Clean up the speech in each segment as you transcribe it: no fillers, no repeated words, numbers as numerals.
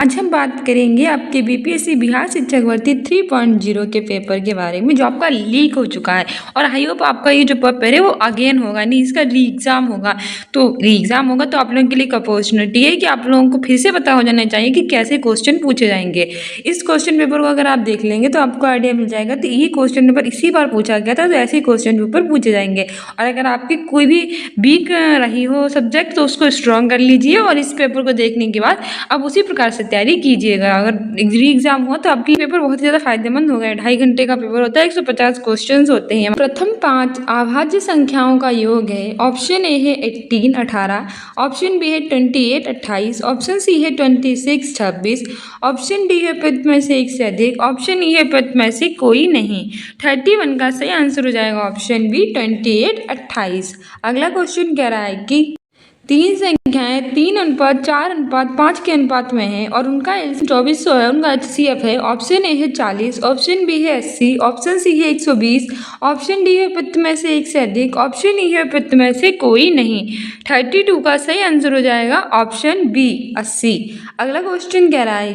आज हम बात करेंगे आपके बीपीएससी बिहार शिक्षक भर्ती 3.0 के पेपर के बारे में, जो आपका लीक हो चुका है। और आई होप आपका ये जो पेपर है वो अगेन होगा नहीं, इसका री एग्ज़ाम होगा। तो री एग्ज़ाम होगा तो आप लोगों के लिए एक अपॉर्चुनिटी है कि आप लोगों को फिर से पता हो जाना चाहिए कि कैसे क्वेश्चन पूछे जाएंगे। इस क्वेश्चन पेपर को अगर आप देख लेंगे तो आपको आइडिया मिल जाएगा तो ये क्वेश्चन पेपर इसी बार पूछा गया था, तो ऐसे क्वेश्चन पेपर पूछे जाएंगे। और अगर आपकी कोई भी वीक रही हो सब्जेक्ट तो उसको स्ट्रॉन्ग कर लीजिए और इस पेपर को देखने के बाद अब उसी प्रकार से तैयारी कीजिएगा। अगर री एग्जाम हो तो आपकी पेपर बहुत ही ज़्यादा फायदेमंद होगा। 2.5 घंटे का पेपर होता है, 150 क्वेश्चंस होते हैं। प्रथम 5 अभाज्य संख्याओं का योग है। ऑप्शन ए है 18 18, ऑप्शन बी है 28 28, ऑप्शन सी है 26 26, ऑप्शन डी है पद में से एक से अधिक, ऑप्शन ई है पद में से कोई नहीं। 31 का सही आंसर हो जाएगा ऑप्शन बी 28 28। अगला क्वेश्चन कह रहा है कि तीन संख्याएं 3:4:5 के अनुपात में हैं और उनका एलसीएम 2400 है, उनका एचसीएफ है। ऑप्शन ए है 40, ऑप्शन बी है 80, ऑप्शन सी है 120, ऑप्शन डी है प्रति में से एक से अधिक, ऑप्शन ई है प्रति में से कोई नहीं। 32 का सही आंसर हो जाएगा ऑप्शन बी 80। अगला क्वेश्चन कह रहा है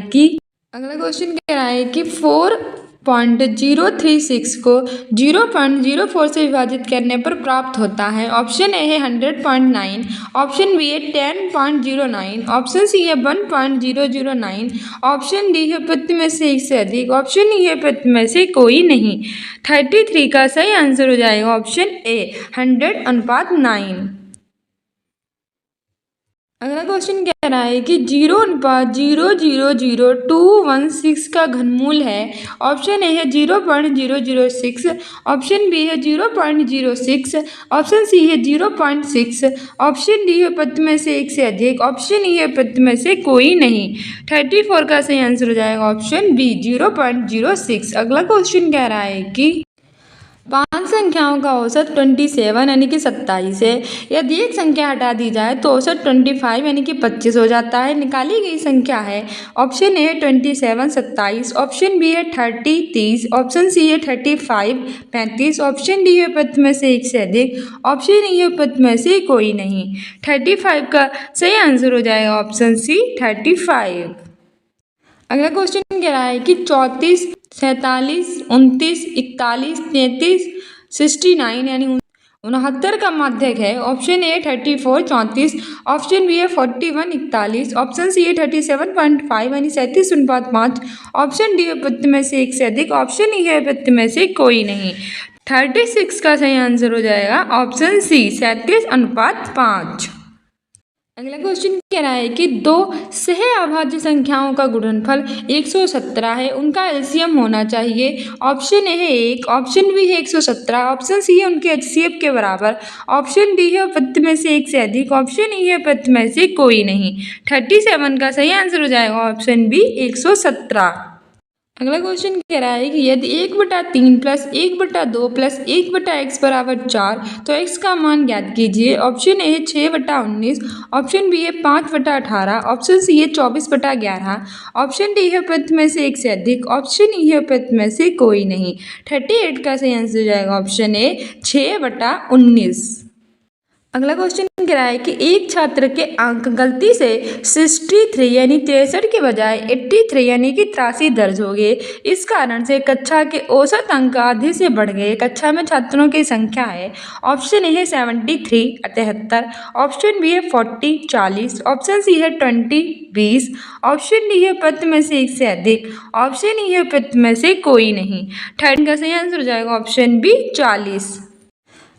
कि 4.036 को 0.04 से विभाजित करने पर प्राप्त होता है। ऑप्शन ए है 100.9, ऑप्शन बी है 10.09, ऑप्शन सी है 1.009, ऑप्शन डी है प्रति में से एक से अधिक, ऑप्शन ई है प्रति में से कोई नहीं। 33 का सही आंसर हो जाएगा ऑप्शन ए 100:9। अगला क्वेश्चन कह रहा है कि 0.000216 का घनमूल है। ऑप्शन ए है 0.006, ऑप्शन बी है 0.06, ऑप्शन सी है 0.6, ऑप्शन डी है प्रति में से एक से अधिक, ऑप्शन ई है प्रति में से कोई नहीं। 34 का सही आंसर हो जाएगा ऑप्शन बी 0.06। अगला क्वेश्चन कह रहा है कि 5 संख्याओं का औसत 27 यानी कि 27 है। यदि एक संख्या हटा दी जाए तो औसत 25 यानी कि 25 हो जाता है। निकाली गई संख्या है। ऑप्शन ए है 27 27, ऑप्शन बी है 30 30, ऑप्शन सी है 35 35, ऑप्शन डी है प्रति में से एक से अधिक, ऑप्शन ई है प्रति में से कोई नहीं। 35 का सही आंसर हो जाएगा ऑप्शन सी 35। अगला क्वेश्चन कह रहा है कि 34 47 29 41 33 69 यानी 69 का माध्यक है। ऑप्शन ए 34 34, ऑप्शन बी है 41 41, ऑप्शन सी है 37.5 यानी 37:5, ऑप्शन डी है प्रति में से एक से अधिक, ऑप्शन ई है प्रति में से कोई नहीं। 36 का सही आंसर हो जाएगा ऑप्शन सी 37:5। अगला क्वेश्चन कह रहा है कि 2 सह अभाज्य संख्याओं का गुणनफल 117 है, उनका एलसीएम होना चाहिए। ऑप्शन ए है 1, ऑप्शन बी है 117, ऑप्शन सी है उनके एचसीएफ के बराबर, ऑप्शन डी है प्रति में से एक से अधिक, ऑप्शन ई है प्रति में से कोई नहीं। 37 का सही आंसर हो जाएगा ऑप्शन बी 117। अगला क्वेश्चन कह रहा है कि यदि 1/3 प्लस 1/2 प्लस 1/x बराबर 4 तो x का मान ज्ञात कीजिए। ऑप्शन ए है 6/19, ऑप्शन बी है 5/18, ऑप्शन सी है 24/11, ऑप्शन डी है प्रति में से एक से अधिक, ऑप्शन ई है प्रति में से कोई नहीं। 38 का सही आंसर हो जाएगा ऑप्शन ए 6/19। अगला क्वेश्चन कह रहा है कि एक छात्र के अंक गलती से 63 यानी 63 के बजाय 83 यानी कि 83 दर्ज हो गए। इस कारण से कक्षा के औसत अंक आधे से बढ़ गए। कक्षा में छात्रों की संख्या है। ऑप्शन ए है 73 73, ऑप्शन बी है 40 40, ऑप्शन सी है 20 20, ऑप्शन डी है प्रति में से एक से अधिक, ऑप्शन ई है प्रति में से कोई नहीं। 30 का सही आंसर हो जाएगा ऑप्शन बी 40।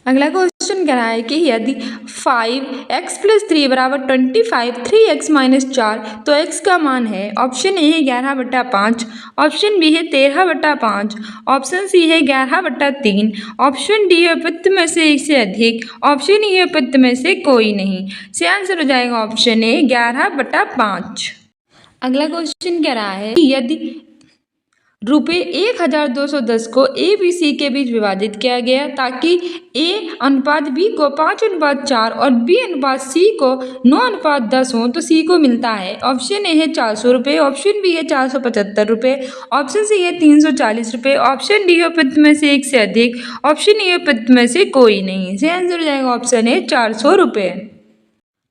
अगला क्वेश्चन कह रहा है कि यदि 5x + 3 = 25 3x - 4 तो x का मान है। ऑप्शन ए है 11/5, ऑप्शन बी है 13/5, ऑप्शन सी है 11/3, ऑप्शन डी है प्रति में से एक से अधिक, ऑप्शन ई है प्रति में से कोई नहीं। सही आंसर हो जाएगा ऑप्शन ए 11/5। अगला क्वेश्चन कह रहा है कि यदि ₹1210 को ए बी सी के बीच विभाजित किया गया ताकि A/B को 5/4 और B/C को 9/10 हो तो C को मिलता है। ऑप्शन ए है ₹400, ऑप्शन बी है ₹475, ऑप्शन सी है ₹340, ऑप्शन डी है प्रति में से एक से अधिक, ऑप्शन ई है प्रति में से कोई नहीं। सही आंसर हो जाएगा ऑप्शन ए ₹400।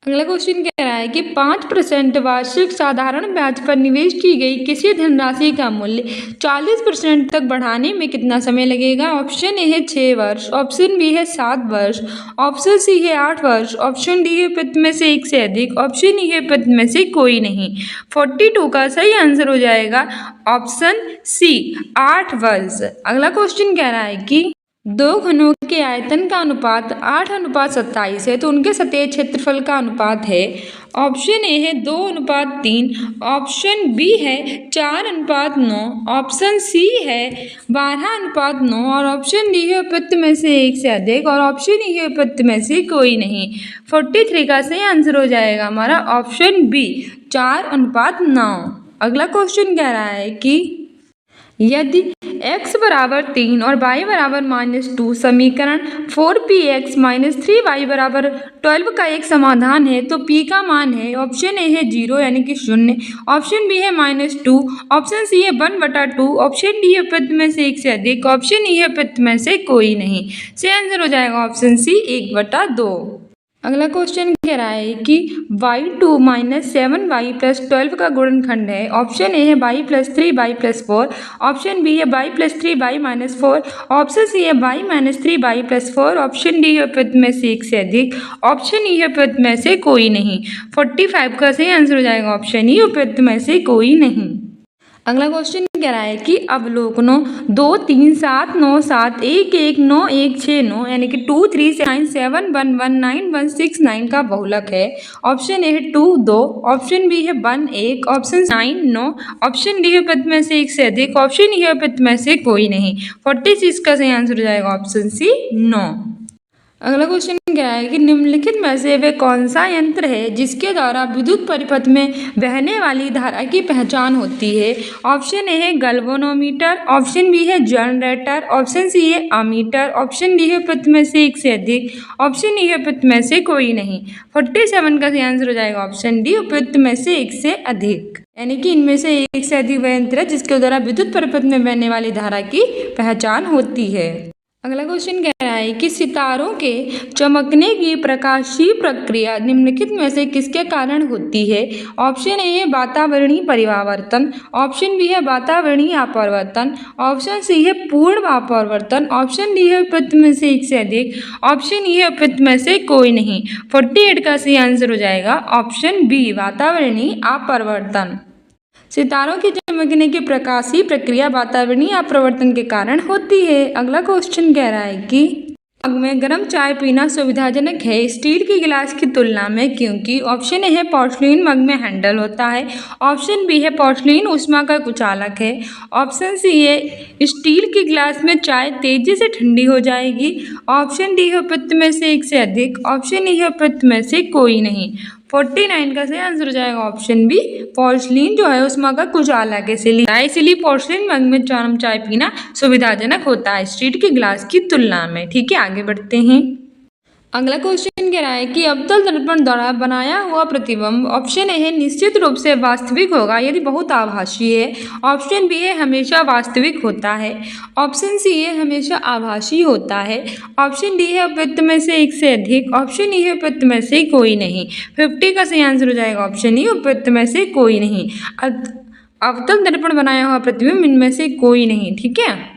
अगला क्वेश्चन कह रहा है कि 5% वार्षिक साधारण ब्याज पर निवेश की गई किसी धनराशि का मूल्य 40% तक बढ़ाने में कितना समय लगेगा। ऑप्शन ए है 6 वर्ष, ऑप्शन बी है 7 वर्ष, ऑप्शन सी है 8 वर्ष, ऑप्शन डी है प्रति में से एक से अधिक, ऑप्शन ई है प्रति में से कोई नहीं। 42 का सही आंसर हो जाएगा ऑप्शन सी 8 वर्ष। अगला क्वेश्चन कह रहा है कि दो घनों के आयतन का अनुपात 8:27 है तो उनके सतह क्षेत्रफल का अनुपात है। ऑप्शन ए है 2:3, ऑप्शन बी है 4:9, ऑप्शन सी है 12:9 और ऑप्शन डी है प्रति में से एक से अधिक और ऑप्शन ई है प्रति में से कोई नहीं। 43 का सही आंसर हो जाएगा हमारा ऑप्शन बी 4:9। अगला क्वेश्चन कह रहा है कि यदि x बराबर 3 और y बराबर -2 समीकरण 4px - 3y बराबर 12 का एक समाधान है तो p का मान है। ऑप्शन ए है 0 यानी कि 0, ऑप्शन बी है -2, ऑप्शन सी है 1/2, ऑप्शन डी है प्रति में से एक से अधिक, ऑप्शन ई है प्रति में से कोई नहीं। सही आंसर हो जाएगा ऑप्शन सी 1/2। अगला क्वेश्चन कह रहा है कि y2 - 7y + 12 का गुणनखंड है। ऑप्शन ए है y + 3y + 4, ऑप्शन बी है y + 3y - 4, ऑप्शन सी है y - 3y + 4, ऑप्शन डी है प्रति में से एक से अधिक, ऑप्शन ई है प्रति में से कोई नहीं। 45 का सही आंसर हो जाएगा ऑप्शन ई प्रति में से कोई नहीं। अगला क्वेश्चन कह रहा है कि अवलोकनों 2, 3, 7, 9, 7, 1, 1, 9, 1, 6, 9 यानी कि 2, 3, 9, 7, 1, 1, 9, 1, 6, 9 का बहुलक है। ऑप्शन ए है 2, 2, ऑप्शन बी है 1, 1, ऑप्शन 9, 9, ऑप्शन डी है प्रति में से एक से अधिक, ऑप्शन ई है प्रति में से कोई नहीं। 46 का सही आंसर हो जाएगा ऑप्शन सी 9। अगला क्वेश्चन क्या है कि निम्नलिखित में से वे कौन सा यंत्र है जिसके द्वारा विद्युत परिपथ में बहने वाली धारा की पहचान होती है। ऑप्शन ए है गैल्वेनोमीटर, ऑप्शन बी है जनरेटर, ऑप्शन सी है अमीटर, ऑप्शन डी है प्रति में से एक से अधिक, ऑप्शन ई है प्रति में से कोई नहीं। 47 का सही आंसर हो जाएगा ऑप्शन डी प्रति में से एक से अधिक, यानी कि इनमें से एक से अधिक वह यंत्र है जिसके द्वारा विद्युत परिपथ में बहने वाली धारा की पहचान होती है। अगला क्वेश्चन कह रहा है कि सितारों के चमकने की प्रकाशीय प्रक्रिया निम्नलिखित में से किसके कारण होती है। ऑप्शन ए है वातावरणीय परिवावर्तन, ऑप्शन बी है वातावरणीय अपवर्तन, ऑप्शन सी है पूर्ण अपवर्तन, ऑप्शन डी है प्रति में से एक से अधिक, ऑप्शन ई है प्रति में से कोई नहीं। 48 का सही आंसर हो जाएगा ऑप्शन बी वातावरणीय अपवर्तन। सितारों के चमकने की प्रकाशीय प्रक्रिया वातावरणीय अपवर्तन के कारण होती है। अगला क्वेश्चन कह रहा है कि मग में गर्म चाय पीना सुविधाजनक है स्टील के गिलास की तुलना में क्योंकि। ऑप्शन ए है पोर्सलीन मग में हैंडल होता है, ऑप्शन बी है पोर्सलीन ऊष्मा का कुचालक है, ऑप्शन सी है स्टील के गिलास में चाय तेजी से ठंडी हो जाएगी, ऑप्शन डी है प्रति में से एक से अधिक, ऑप्शन ई है प्रति में से कोई नहीं। 49 का सही आंसर हो जाएगा ऑप्शन बी पोर्सलीन जो है ऊष्मा का कुचालक है, इसीलिए पोर्सलीन मग में चाय पीना सुविधाजनक होता है स्टील के गिलास की तुलना में। ठीक है, आगे बढ़ते हैं। अगला क्वेश्चन कह रहा है कि अवतल दर्पण द्वारा बनाया हुआ प्रतिबिंब। ऑप्शन ए है निश्चित रूप से वास्तविक होगा यदि बहुत आभासी है, ऑप्शन बी है हमेशा वास्तविक होता है, ऑप्शन सी है हमेशा आभासी होता है, ऑप्शन डी है प्रति में से एक से अधिक, ऑप्शन ई है प्रति में से कोई नहीं। 50 का सही आंसर हो जाएगा ऑप्शन ई प्रति में से कोई नहीं। अवतल दर्पण बनाया हुआ प्रतिबिंब इनमें से कोई नहीं। ठीक है,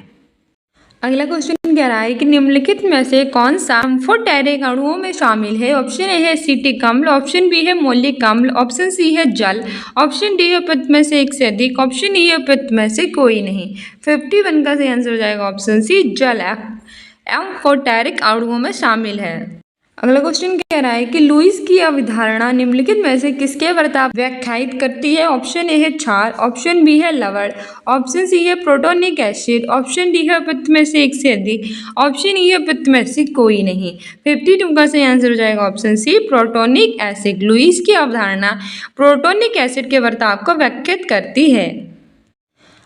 अगला क्वेश्चन कह रहा है कि निम्नलिखित में से कौन सा एम्फोटेरिक अणुओं में शामिल है। ऑप्शन ए है एसिटिक अम्ल, ऑप्शन बी है मौलिक अम्ल, ऑप्शन सी है जल, ऑप्शन डी है प्रति में से एक से अधिक, ऑप्शन ई है प्रति में से कोई नहीं। 51 का सही आंसर हो जाएगा ऑप्शन सी जल एम्फोटेरिक अणुओं में शामिल है। अगला क्वेश्चन कह रहा है कि लुईस की अवधारणा निम्नलिखित में से किसके बर्ताव व्याख्यायित करती है। ऑप्शन ए है क्षार, ऑप्शन बी है लवण, ऑप्शन सी है प्रोटोनिक एसिड, ऑप्शन डी है प्रति में से एक से अधिक, ऑप्शन ई है प्रति में से कोई नहीं। 52 का सही आंसर हो जाएगा option C protonic acid. Lewis की अवधारणा प्रोटोनिक एसिड के बर्ताव को व्याख्यायित करती है।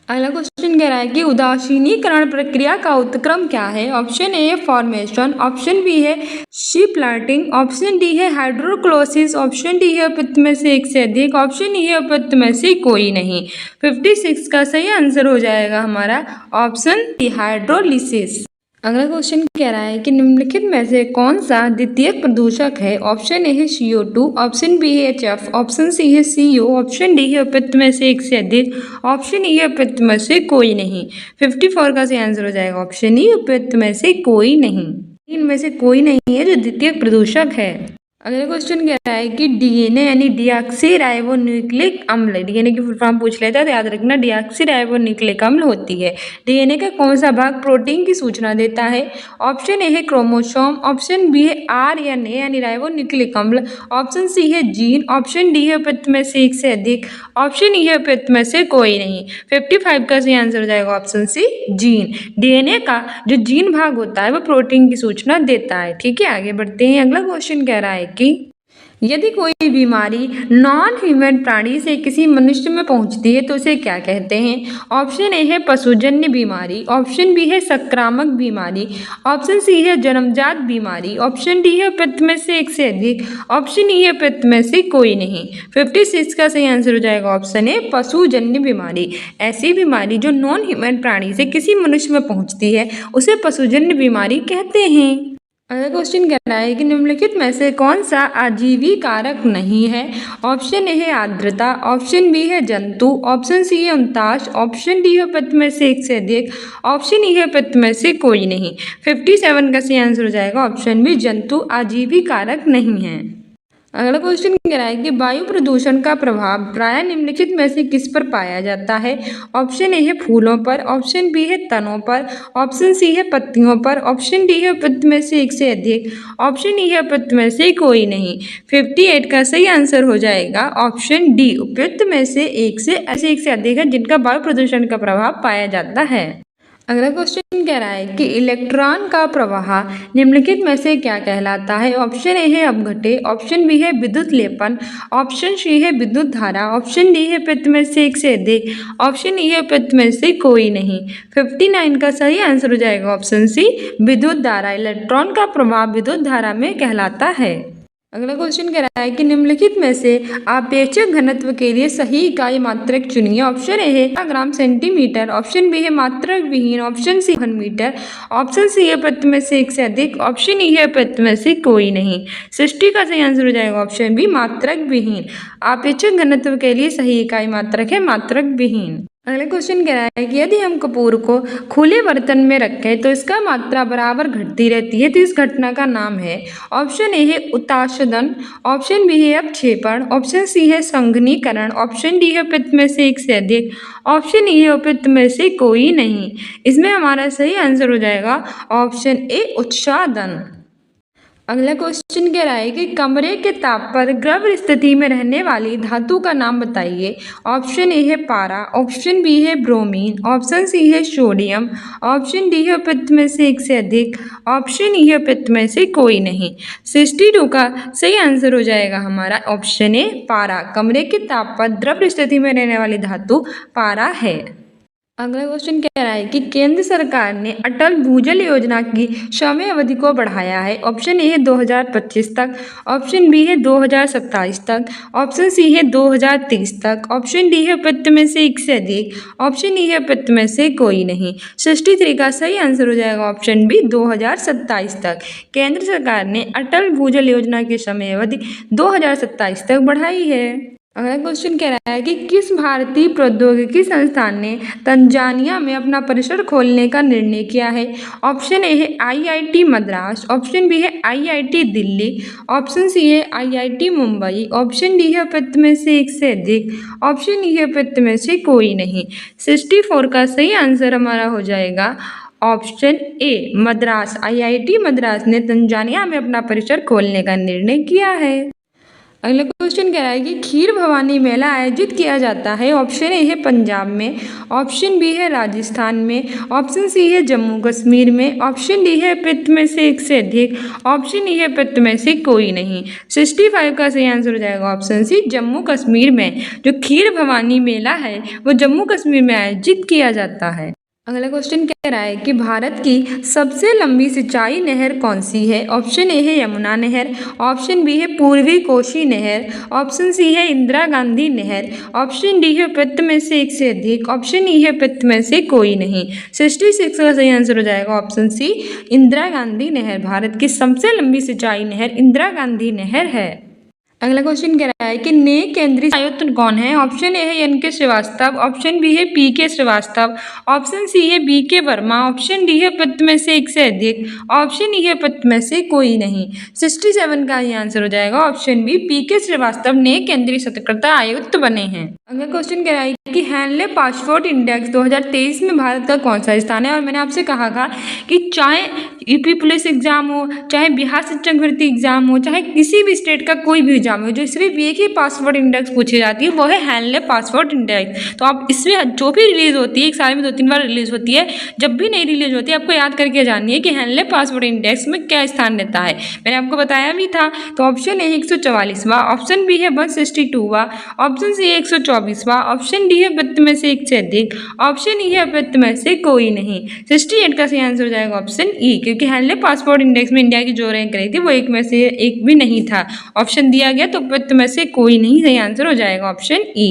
अगला क्वेश्चन कह रहा है कि उदासीनीकरण प्रक्रिया का उत्क्रम क्या है। Option A formation, option B है शिपलाइटिंग, ऑप्शन डी है हाइड्रोक्लोसिस, ऑप्शन डी है प्रति में से एक से अधिक, ऑप्शन ई है प्रति में से कोई नहीं। 56 का सही आंसर हो जाएगा हमारा ऑप्शन डी हाइड्रोलिसिस। अगला क्वेश्चन कह रहा है कि निम्नलिखित में से कौन सा द्वितीयक प्रदूषक है। ऑप्शन ए है CO2, ऑप्शन बी है HF, ऑप्शन सी है CO, ऑप्शन डी है उपयुक्त में से एक से अधिक, ऑप्शन ई है उपयुक्त में से कोई नहीं। 54 का सही आंसर हो जाएगा ऑप्शन ई, उपयुक्त में से कोई नहीं। इनमें से कोई नहीं है जो द्वितीयक प्रदूषक है। अगला क्वेश्चन कह रहा है कि DNA यानी डीऑक्सीराइबोन्यूक्लिक अम्ल, DNA की फुल फॉर्म पूछ लेता है तो याद रखना डीऑक्सीराइबोन्यूक्लिक अम्ल होती है। DNA का कौन सा भाग प्रोटीन की सूचना देता है। ऑप्शन ए है क्रोमोसोम, ऑप्शन बी है RNA यानी राइबोन्यूक्लिक अम्ल, ऑप्शन सी है जीन, ऑप्शन डी है उपयुक्त में से एक से अधिक, ऑप्शन ई है उपयुक्त में से कोई नहीं। 55 का सही आंसर हो जाएगा ऑप्शन सी जीन। DNA का जो जीन भाग होता है वो प्रोटीन की सूचना देता है। ठीक है, आगे बढ़ते हैं। अगला क्वेश्चन कह रहा है कि यदि कोई बीमारी नॉन ह्यूमन प्राणी से किसी मनुष्य में पहुंचती है तो उसे क्या कहते हैं। ऑप्शन ए है पशुजन्य बीमारी, ऑप्शन बी है संक्रामक बीमारी, ऑप्शन सी है जन्मजात बीमारी, ऑप्शन डी है उपयुक्त में से एक से अधिक, ऑप्शन ई है उपयुक्त में से कोई नहीं। 56 का सही आंसर हो जाएगा ऑप्शन ए पशुजन्य बीमारी। ऐसी बीमारी जो नॉन ह्यूमन प्राणी से किसी मनुष्य में पहुंचती है उसे पशुजन्य बीमारी कहते हैं। अगला क्वेश्चन कह रहा है कि निम्नलिखित में से कौन सा आजीवी कारक नहीं है। ऑप्शन ए है आर्द्रता, ऑप्शन बी है जंतु, ऑप्शन सी है उनताश, ऑप्शन डी है उपयुक्त में से एक से अधिक, ऑप्शन ई है उपयुक्त में से कोई नहीं। 57 का सही आंसर हो जाएगा ऑप्शन बी जंतु आजीवी कारक नहीं है। अगला क्वेश्चन कह रहा है कि वायु प्रदूषण का प्रभाव प्रायः निम्नलिखित में से किस पर पाया जाता है। ऑप्शन ए है फूलों पर, ऑप्शन बी है तनों पर, ऑप्शन सी है पत्तियों पर, ऑप्शन डी है उपयुक्त में से एक से अधिक, ऑप्शन ई है उपयुक्त में से कोई नहीं। 58 का सही आंसर हो जाएगा ऑप्शन डी उपयुक्त में से एक से अधिक है जिनका वायु प्रदूषण का प्रभाव पाया जाता है। अगला क्वेश्चन कह रहा है कि इलेक्ट्रॉन का प्रवाह निम्नलिखित में से क्या कहलाता है। ऑप्शन ए है अपघट्य, ऑप्शन बी है विद्युत लेपन, ऑप्शन सी है विद्युत धारा, ऑप्शन डी है उपयुक्त में से एक से अधिक, ऑप्शन ई है उपयुक्त में से कोई नहीं। 59 का सही आंसर हो जाएगा ऑप्शन सी विद्युत धारा। इलेक्ट्रॉन का प्रभाव विद्युत धारा में कहलाता है। अगला क्वेश्चन कह रहा है कि निम्नलिखित में से आपेक्षिक घनत्व के लिए सही इकाई मात्रक चुनिए। ऑप्शन ए है ग्राम सेंटीमीटर, ऑप्शन बी है मात्रक विहीन, ऑप्शन सी घन मीटर, ऑप्शन सी है प्रति में से एक से अधिक, ऑप्शन ई है प्रति में से कोई नहीं। 60 का सही आंसर हो जाएगा ऑप्शन बी मात्रक विहीन। आपेक्षिक घनत्व के लिए सही इकाई मात्रक है मात्रक विहीन। अगला क्वेश्चन कह रहा है कि यदि हम कपूर को खुले बर्तन में रखें तो इसका मात्रा बराबर घटती रहती है तो इस घटना का नाम है। ऑप्शन ए है उताशदन, ऑप्शन बी है अपक्षेपण, ऑप्शन सी है संघनीकरण, ऑप्शन डी है उपयुक्त में से एक से अधिक, ऑप्शन ई है उपयुक्त में से कोई नहीं। इसमें हमारा सही आंसर हो जाएगा ऑप्शन ए उत्सादन। अगला क्वेश्चन कह रहा है कि कमरे के ताप पर द्रव स्थिति में रहने वाली धातु का नाम बताइए। ऑप्शन ए है पारा, ऑप्शन बी है ब्रोमीन, ऑप्शन सी है सोडियम, ऑप्शन डी है उपयुक्त में से एक से अधिक, ऑप्शन ई है उपयुक्त में से कोई नहीं। 62 का सही आंसर हो जाएगा हमारा ऑप्शन ए पारा। कमरे के ताप पर द्रव स्थिति में रहने वाली धातु पारा है। अगला क्वेश्चन कह रहा है कि केंद्र सरकार ने अटल भूजल योजना की समय अवधि को बढ़ाया है। ऑप्शन ए है 2025 तक, ऑप्शन बी है 2027 तक, ऑप्शन सी है 2030 तक, ऑप्शन डी है उपयुक्त में से एक से अधिक, ऑप्शन ई है उपयुक्त में से कोई नहीं। 63 का सही आंसर हो जाएगा ऑप्शन बी 2027 तक। केंद्र सरकार ने अटल भूजल योजना की समय अवधि 2027 तक बढ़ाई है। अगला क्वेश्चन कह रहा है कि किस भारतीय प्रौद्योगिकी संस्थान ने तंजानिया में अपना परिसर खोलने का निर्णय किया है। ऑप्शन ए है IIT मद्रास, ऑप्शन बी है IIT दिल्ली, ऑप्शन सी है IIT मुंबई, ऑप्शन डी है उपयुक्त में से एक से अधिक, ऑप्शन ई है उपयुक्त में से कोई नहीं। 64 का सही आंसर हमारा हो जाएगा option A Madras. IIT Madras ने तंजानिया में अपना परिसर खोलने का निर्णय किया है। अगला क्वेश्चन कह रहा है कि खीर भवानी मेला आयोजित किया जाता है। ऑप्शन ए है पंजाब में, ऑप्शन बी है राजस्थान में, ऑप्शन सी है जम्मू कश्मीर में, ऑप्शन डी है उपयुक्त में से एक से अधिक, ऑप्शन ई है उपयुक्त में से कोई नहीं। 65 का सही आंसर हो जाएगा ऑप्शन सी जम्मू कश्मीर में। जो खीर भवानी मेला है वो जम्मू कश्मीर में आयोजित किया जाता है। अगला क्वेश्चन कह रहा है कि भारत की सबसे लंबी सिंचाई नहर कौन सी है। ऑप्शन ए है यमुना नहर, ऑप्शन बी है पूर्वी कोशी नहर, ऑप्शन सी है इंदिरा गांधी नहर, ऑप्शन डी है उपयुक्त में से एक से अधिक, ऑप्शन ई है उपयुक्त में से कोई नहीं। 66 का सही आंसर हो जाएगा ऑप्शन सी इंदिरा गांधी नहर। भारत की सबसे लंबी सिंचाई नहर इंदिरा गांधी नहर है। अगला क्वेश्चन कह रहा है कि नए केंद्रीय आयुक्त कौन है। ऑप्शन ए है एन के श्रीवास्तव, ऑप्शन बी है पी के श्रीवास्तव, ऑप्शन सी है बी के वर्मा, ऑप्शन डी है पद में से एक से अधिक, ऑप्शन ई है पद में से कोई नहीं। 67 का ये आंसर हो जाएगा ऑप्शन बी पी के श्रीवास्तव नए केंद्रीय सतर्कता आयुक्त बने हैं। अगला क्वेश्चन कह रहा है कि हैंडले पासपोर्ट इंडेक्स 2023 में भारत का कौन सा स्थान है। और मैंने आपसे कहा था कि चाहे यूपी पुलिस एग्जाम हो, चाहे बिहार शिक्षक भर्ती एग्जाम हो, चाहे किसी भी स्टेट का कोई भी एग्जाम हो, जो सिर्फ एक ही पासपोर्ट इंडेक्स पूछी जाती है वो है हैंडले पासपोर्ट इंडेक्स। तो आप इसमें जो भी रिलीज होती है, एक साल में 2-3 बार रिलीज होती है, जब भी नई रिलीज होती है आपको याद करके जाननी है कि हैंडले पासपोर्ट इंडेक्स में क्या स्थान रहता है। मैंने आपको बताया भी था। तो ऑप्शन ए 144वां, ऑप्शन बी है 162वां, ऑप्शन सी 124वां, ऑप्शन डी है वित्त में से एक से अधिक, ऑप्शन ई है वित्त में से कोई नहीं। 68 का सही आंसर हो जाएगा ऑप्शन ई, क्योंकि हैंडले पासपोर्ट इंडेक्स में इंडिया की जो रैंक रही थी वो एक में से एक भी नहीं था। ऑप्शन दिया गया तो वित्त में से कोई नहीं, सही आंसर हो जाएगा ऑप्शन ई।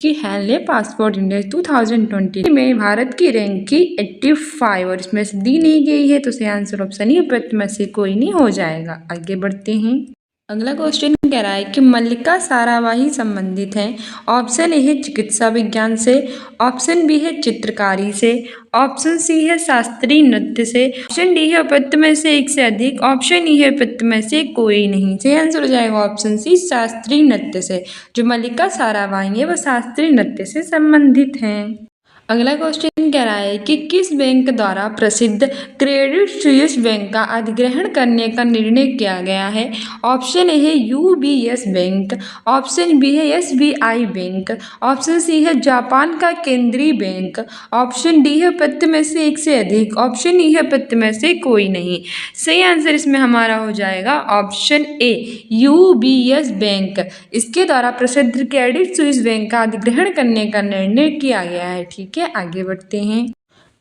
कि हैंडले पासपोर्ट इंडेक्स 2020 में भारत की रैंक की 85 और इसमें से दी नहीं गई है, तो सही आंसर ऑप्शन ई वित्त में से कोई नहीं हो जाएगा। आगे बढ़ते हैं। अगला क्वेश्चन कह रहा है कि मल्लिका साराभाई संबंधित हैं। ऑप्शन ए है चिकित्सा विज्ञान से, ऑप्शन बी है चित्रकारी से, ऑप्शन सी है शास्त्रीय नृत्य से, ऑप्शन डी है उपयुक्त में से एक से अधिक, ऑप्शन ई है उपयुक्त में से कोई नहीं। सही आंसर हो जाएगा ऑप्शन सी शास्त्रीय नृत्य से। जो मल्लिका साराभाई है वह शास्त्रीय नृत्य से संबंधित हैं। अगला क्वेश्चन कह रहा है कि किस बैंक द्वारा प्रसिद्ध क्रेडिट स्विस बैंक का अधिग्रहण करने का निर्णय किया गया है। ऑप्शन ए है यूबीएस बैंक, ऑप्शन बी है एसबीआई बैंक, ऑप्शन सी है जापान का केंद्रीय बैंक, ऑप्शन डी है उपयुक्त में से एक से अधिक, ऑप्शन ई है उपयुक्त में से कोई नहीं। सही आंसर इसमें हमारा हो जाएगा ऑप्शन ए यूबीएस बैंक। इसके द्वारा प्रसिद्ध क्रेडिट स्विस बैंक का अधिग्रहण करने का निर्णय किया गया है। ठीक है, आगे बढ़ते हैं।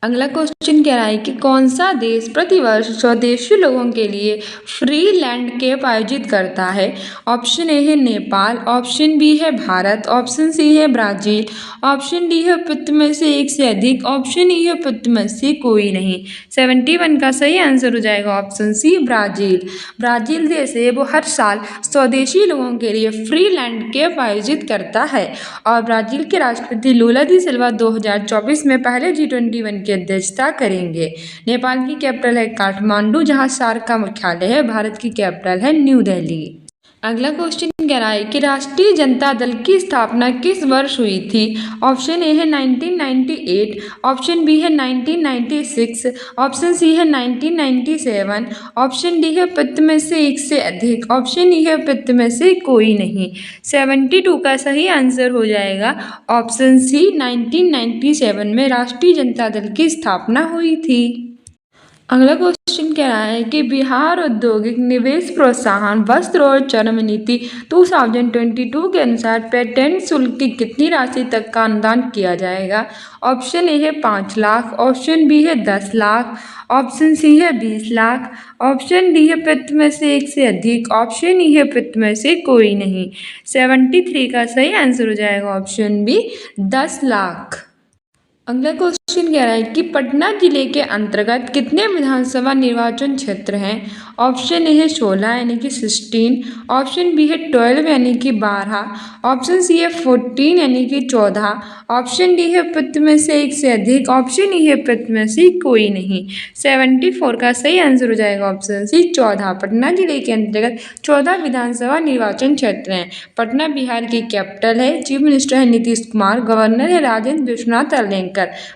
अगला क्वेश्चन कह रहा है कि कौन सा देश प्रतिवर्ष स्वदेशी लोगों के लिए फ्री लैंड कैंप आयोजित करता है। ऑप्शन ए है नेपाल, ऑप्शन बी है भारत, ऑप्शन सी है ब्राजील, ऑप्शन डी है उपयुक्त में से एक से अधिक, ऑप्शन ई है उपयुक्त में से कोई नहीं। 71 का सही आंसर हो जाएगा ऑप्शन सी ब्राजील। ब्राजील देश है वो हर साल स्वदेशी लोगों के लिए फ्री लैंड कैंप आयोजित करता है। और ब्राजील के राष्ट्रपति लूला दी सिल्वा 2024 में पहले G21 की अध्यक्षता करेंगे। नेपाल की कैपिटल है काठमांडू, जहां सार्क का मुख्यालय है। भारत की कैपिटल है न्यू दिल्ली। अगला क्वेश्चन कह रहा है कि राष्ट्रीय जनता दल की स्थापना किस वर्ष हुई थी। ऑप्शन ए है 1998, ऑप्शन बी है 1996, ऑप्शन सी है 1997, ऑप्शन डी है उपयुक्त में से एक से अधिक, ऑप्शन ई है उपयुक्त में से कोई नहीं। 72 का सही आंसर हो जाएगा ऑप्शन सी 1997 में राष्ट्रीय जनता दल की स्थापना हुई थी। अगला क्वेश्चन कह रहा है कि बिहार औद्योगिक निवेश प्रोत्साहन वस्त्र और चर्म नीति 2022 के अनुसार पेटेंट शुल्क की कितनी राशि तक का अनुदान किया जाएगा। ऑप्शन ए है 5 लाख, ऑप्शन बी है 10 लाख, ऑप्शन सी है 20 लाख, ऑप्शन डी है उपयुक्त में से एक से अधिक, ऑप्शन ई है उपयुक्त में से कोई नहीं। 73 का सही आंसर हो जाएगा ऑप्शन बी 10 लाख। अगला क्वेश्चन कह रहा है कि पटना जिले के अंतर्गत कितने विधानसभा निर्वाचन क्षेत्र हैं। ऑप्शन ए है 16 यानी कि 16, ऑप्शन बी है 12 यानी कि 12, ऑप्शन सी है 14 यानी कि 14, ऑप्शन डी है उपयुक्त में से एक से अधिक, ऑप्शन ई है उपयुक्त में से कोई नहीं। 74 का सही आंसर हो जाएगा ऑप्शन सी 14। पटना जिले के अंतर्गत 14 विधानसभा निर्वाचन क्षेत्र हैं। पटना बिहार की कैपिटल है। चीफ मिनिस्टर है नीतीश कुमार, गवर्नर है राजेंद्र विश्वनाथ अलेंकर।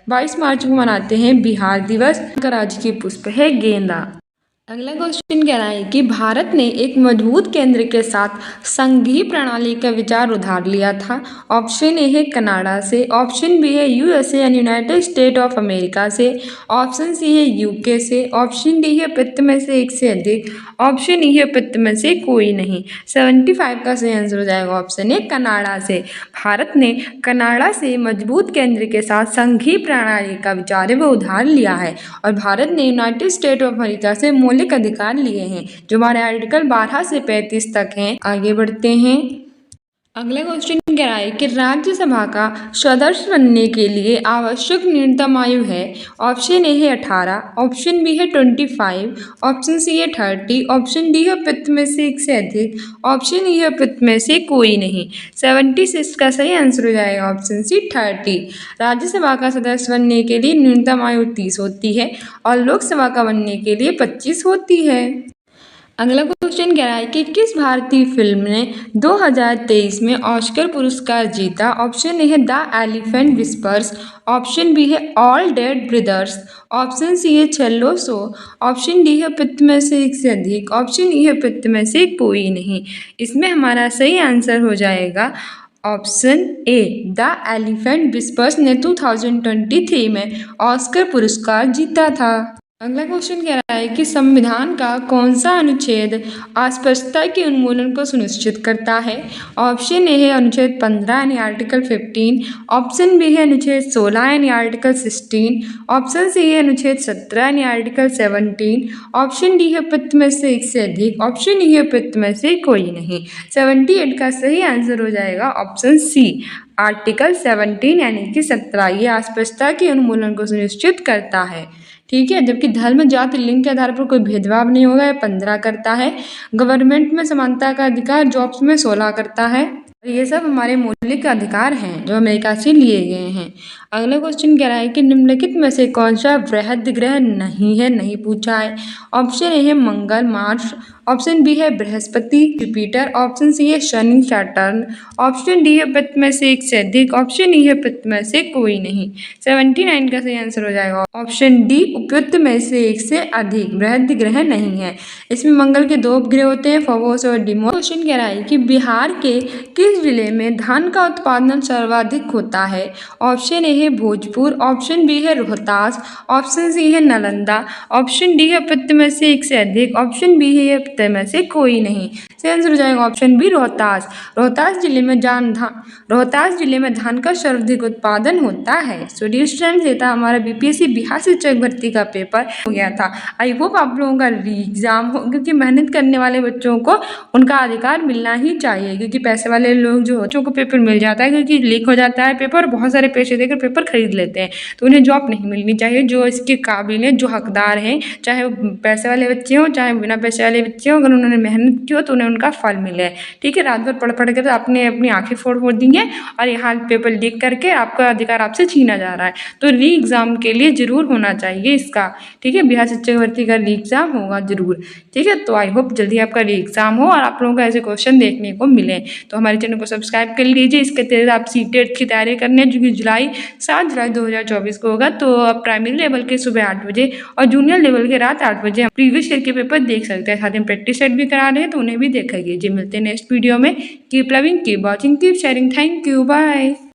22 मार्च को मनाते हैं बिहार दिवस। राजकीय पुष्प है गेंदा। अगला क्वेश्चन कह रहा है कि भारत ने एक मजबूत केंद्र के साथ संघीय प्रणाली का विचार उधार लिया था। ऑप्शन ए है कनाडा से, ऑप्शन बी है USA and United state of America से, ऑप्शन सी है यूके से, ऑप्शन डी है पित्त में से एक से अधिक, ऑप्शन ई है पित्त में से कोई नहीं। 75 का सही आंसर हो जाएगा ऑप्शन ए कनाडा से। भारत ने कनाडा से मजबूत केंद्र के साथ संघीय प्रणाली का विचार है वो उधार लिया है और भारत ने यूनाइटेड स्टेट ऑफ अमेरिका से मौलिक अधिकार लिए हैं जो हमारे आर्टिकल 12 से 35 तक हैं। आगे बढ़ते हैं। अगला क्वेश्चन कह रहा है कि राज्यसभा का सदस्य बनने के लिए आवश्यक न्यूनतम आयु है। ऑप्शन ए है 18, ऑप्शन बी है 25, ऑप्शन सी है 30, ऑप्शन डी है पित्त में से एक से अधिक, ऑप्शन ई है पित्त में से कोई नहीं। 76 का सही आंसर हो जाएगा ऑप्शन सी 30। राज्यसभा का सदस्य बनने के लिए न्यूनतम आयु 30 होती है और लोकसभा का बनने के लिए 25 होती है। अगला क्वेश्चन कह रहा है कि किस भारतीय फिल्म ने 2023 में ऑस्कर पुरस्कार जीता। ऑप्शन ए है the elephant whispers, option B है all dead brothers, option C है छेल्लो शो, ऑप्शन डी है पित्त में से एक से अधिक, ऑप्शन ई है पित्त में से कोई नहीं। इसमें हमारा सही आंसर हो जाएगा option A the elephant whispers ने 2023 में ऑस्कर पुरस्कार जीता था। अगला क्वेश्चन कह रहा है कि संविधान का कौन सा अनुच्छेद अस्पष्टता के उन्मूलन को सुनिश्चित करता है। ऑप्शन ए है अनुच्छेद 15 यानी आर्टिकल 15, ऑप्शन बी है अनुच्छेद 16 यानी आर्टिकल 16, ऑप्शन सी है अनुच्छेद 17 यानी आर्टिकल 17, ऑप्शन डी है पित्त में से एक से अधिक, ऑप्शन ई है पित्त में से कोई नहीं। 78 का सही आंसर हो जाएगा ऑप्शन सी आर्टिकल 17 यानी कि 17। ये अस्पष्टता के उन्मूलन को सुनिश्चित करता है। ठीक है, जबकि धर्म जाति लिंग के आधार पर कोई भेदभाव नहीं होगा। 15 करता है। गवर्नमेंट में समानता का अधिकार जॉब्स में 16 करता है। ये सब हमारे मौलिक अधिकार हैं जो अमेरिका से लिए गए हैं। अगला क्वेश्चन कह रहा है कि निम्नलिखित में से कौन सा वृहद ग्रह नहीं है, नहीं पूछा है। ऑप्शन ए है मंगल मार्स, ऑप्शन बी है बृहस्पति जुपिटर, ऑप्शन सी है शनि सैटर्न, ऑप्शन डी है पित्त में से एक से अधिक, ऑप्शन ई है पित्त में से कोई नहीं। 79 का सही आंसर हो जाएगा ऑप्शन डी उपयुक्त में से एक से अधिक वृहद ग्रह नहीं है। इसमें मंगल के 2 उपग्रह होते हैं, फोबोस और डिमोस। क्वेश्चन कह रहा है कि बिहार के किस जिले में धान का उत्पादन सर्वाधिक होता है। ऑप्शन ए है भोजपुर, ऑप्शन बी है रोहतास, ऑप्शन सी है नालंदा, ऑप्शन डी है पित्त में से एक से अधिक, ऑप्शन बी है पित्त में से कोई नहीं। सही आंसर हो जाएगा ऑप्शन बी रोहतास। रोहतास जिले में धान का सर्वाधिक उत्पादन होता है। सो डियर स्टूडेंट्स, ये था हमारा बीपीएससी बिहार शिक्षक भर्ती का पेपर हो गया था। आई होप आप लोगों का एग्जाम हो, क्योंकि मेहनत करने वाले बच्चों को उनका अधिकार मिलना ही चाहिए, क्योंकि पैसे वाले लोग जो बच्चों को पेपर मिल जाता है क्योंकि लीक हो जाता है पेपर, बहुत सारे पैसे देकर पेपर खरीद लेते हैं, तो उन्हें जॉब नहीं मिलनी चाहिए। जो इसके काबिल हैं, जो हकदार हैं, चाहे वो पैसे वाले बच्चे हों चाहे बिना पैसे वाले बच्चे हों, अगर उन्होंने मेहनत की हो तो उन्हें उनका फल मिले। ठीक है, रात भर पढ़ पढ़ कर तो आपने अपनी आंखें फोड़ दी हैं और यहाँ पेपर लीक करके आपका अधिकार आपसे छीना जा रहा है। तो री एग्ज़ाम के लिए ज़रूर होना चाहिए इसका। ठीक है, बिहार शिक्षक भर्ती का री एग्ज़ाम होगा ज़रूर। ठीक है, तो आई होप जल्दी आपका री एग्ज़ाम हो और आप लोगों को ऐसे क्वेश्चन देखने को मिले। तो हमारे चैनल को सब्सक्राइब कर लीजिए। इसके तहत आप सीटेट की तैयारी करने हैं जो कि 7 जुलाई 2024 को होगा। तो आप प्राइमरी लेवल के सुबह 8 बजे और जूनियर लेवल के रात 8 बजे प्रीवियस ईयर के पेपर देख सकते हैं। साथ ही प्रैक्टिस सेट भी करा रहे हैं तो उन्हें भी देखा कीजिए। मिलते हैं नेक्स्ट वीडियो में। Keep loving, keep watching, keep sharing. Thank you, bye.